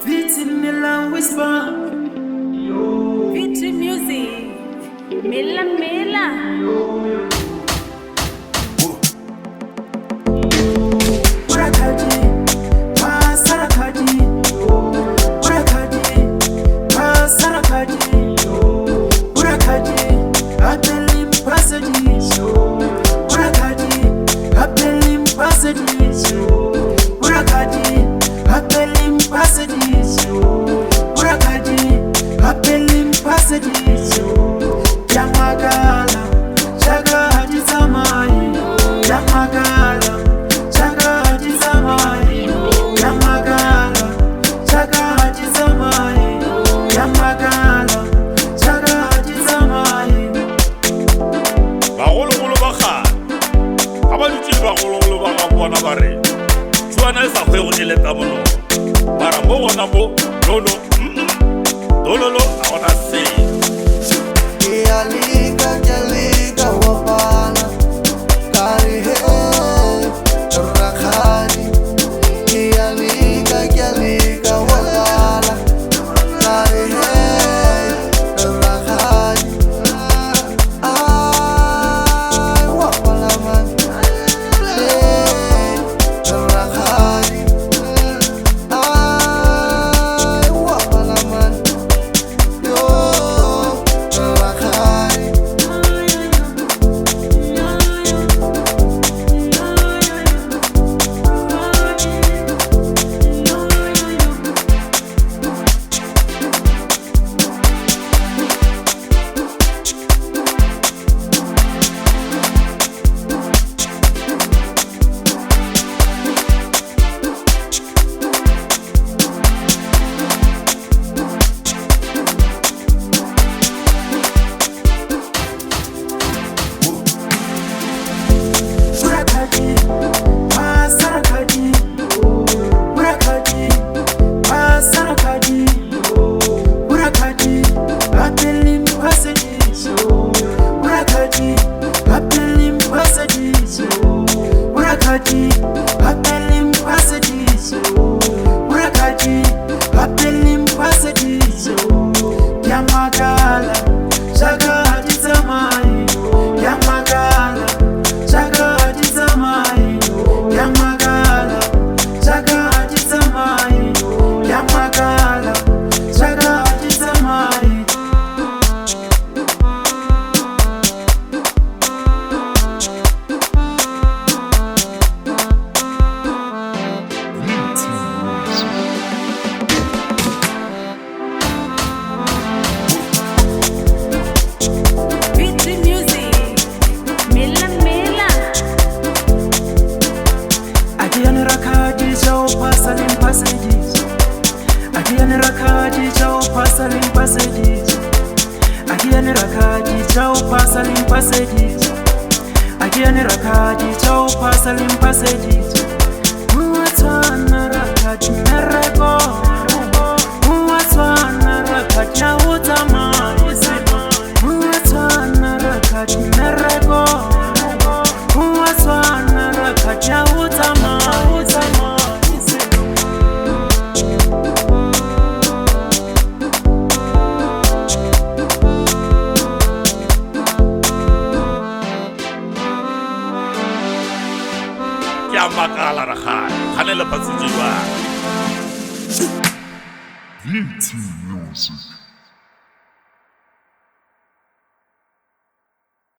Viti Mila Whisper. Viti Music. Mela Mela. Juana esa juego ni le estamos no. Para mogo na mo, no no. Dololo ahora sí. Kialika wapala kari he rakhani. Kialika wapala kari he rakhani. Ay wapala man. Makala rakhani khanele phatsijiwa Viti Music.